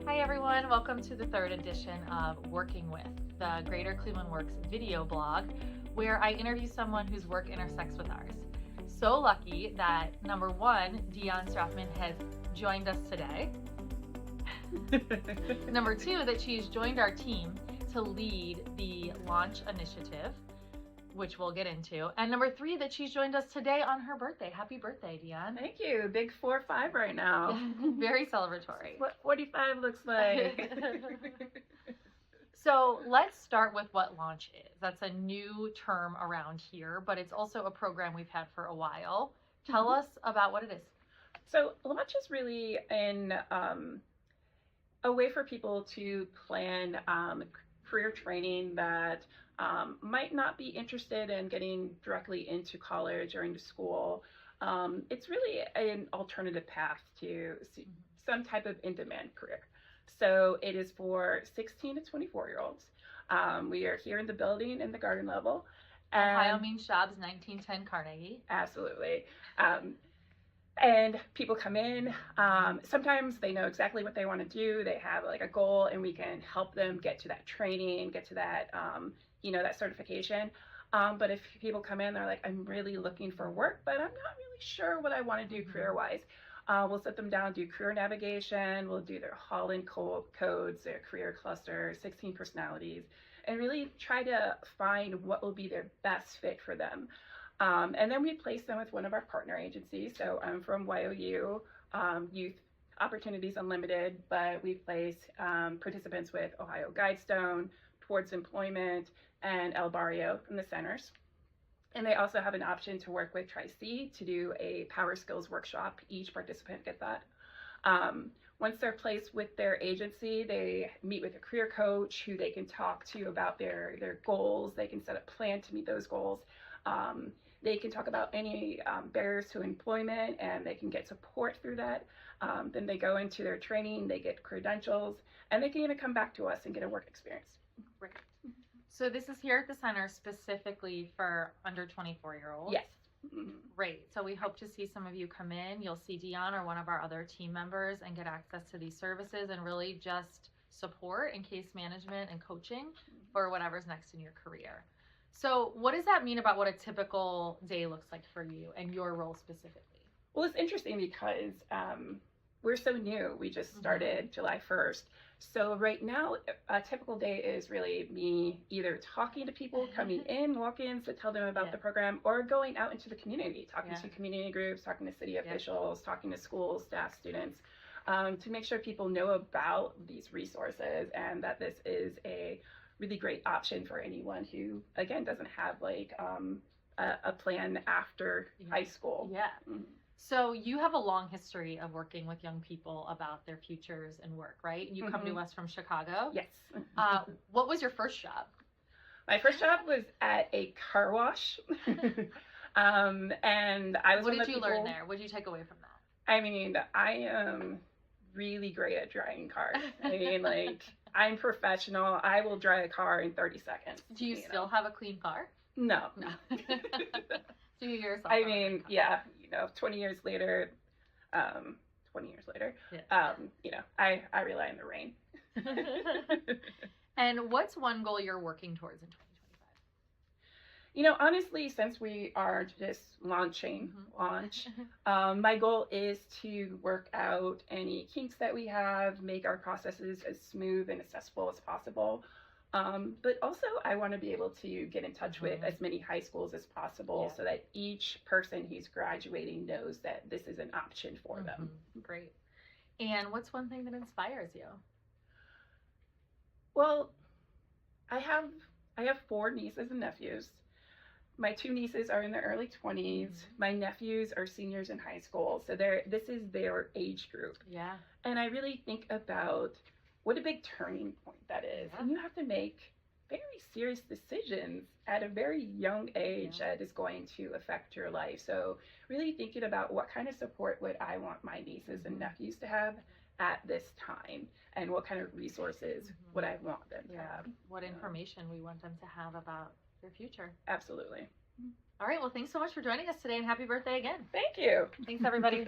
Hi everyone, welcome to the third edition of Working With, the Greater Cleveland Works video blog, where I interview someone whose work intersects with ours. So lucky that number one, Deonn Strathman has joined us today. Number two, that she's joined our team to lead the launch initiative, which we'll get into. And number three, that she's joined us today on her birthday. Happy birthday, Deonn. Thank you. Big 4-5 right now. Very celebratory. What 45 looks like. So let's start with what launch is. That's a new term around here, but it's also a program we've had for a while. Tell us about what it is. So launch is really a way for people to plan career training that might not be interested in getting directly into college or into school. It's really an alternative path to some type of in-demand career. So it is for 16 to 24-year-olds. We are here in the building in the garden level. Ohio Means Jobs, 1910 Carnegie. Absolutely. And people come in, sometimes they know exactly what they want to do. They have like a goal and we can help them get to that training, get to that, that certification. But if people come in, they're like, I'm really looking for work, but I'm not really sure what I want to do career-wise. We'll sit them down, do career navigation. We'll do their Holland codes, their career cluster, 16 personalities, and really try to find what will be their best fit for them. And then we place them with one of our partner agencies. So I'm from YOU, Youth Opportunities Unlimited, but we place participants with Ohio Guidestone, Towards Employment, and El Barrio from the centers. And they also have an option to work with Tri-C to do a power skills workshop. Each participant gets that. Once they're placed with their agency, they meet with a career coach who they can talk to about their goals. They can set a plan to meet those goals. They can talk about any barriers to employment and they can get support through that. Then they go into their training, they get credentials, and they can even come back to us and get a work experience. Right. So this is here at the center specifically for under 24-year-olds? Yes. Great. So we hope to see some of you come in. You'll see Deonn or one of our other team members and get access to these services and really just support and case management and coaching for whatever's next in your career. So what does that mean about what a typical day looks like for you and your role specifically? Well, it's interesting because we're so new. We just started July 1st. So right now, a typical day is really me either talking to people, coming in, walk-ins to tell them about the program, or going out into the community, talking to community groups, talking to city officials, talking to schools, staff, students, to make sure people know about these resources and that this is a really great option for anyone who, again, doesn't have like a plan after high school. Yeah. So you have a long history of working with young people about their futures and work, right? You come to us from Chicago. Yes. What was your first job? My first job was at a car wash. And I was What did you learn there? What did you take away from that? I mean, I am really great at driving cars. I mean, like, I'm professional. I will drive a car in 30 seconds. Do you still have a clean car? No. Do you yourself? I mean, 20 years later, I rely on the rain. And what's one goal you're working towards in 2025? Honestly, since we are just launch, my goal is to work out any kinks that we have, make our processes as smooth and accessible as possible. But also I want to be able to get in touch with as many high schools as possible so that each person who's graduating knows that this is an option for them. Great. And what's one thing that inspires you? Well, I have 4 nieces and nephews. My 2 nieces are in their early 20s. My nephews are seniors in high school. So this is their age group. Yeah. And I really think about what a big turning point that is. And you have to make very serious decisions at a very young age that is going to affect your life. So really thinking about what kind of support would I want my nieces and nephews to have at this time, and what kind of resources would I want them to have. What information we want them to have about their future. Absolutely. All right, well, thanks so much for joining us today, and happy birthday again. Thank you. Thanks, everybody.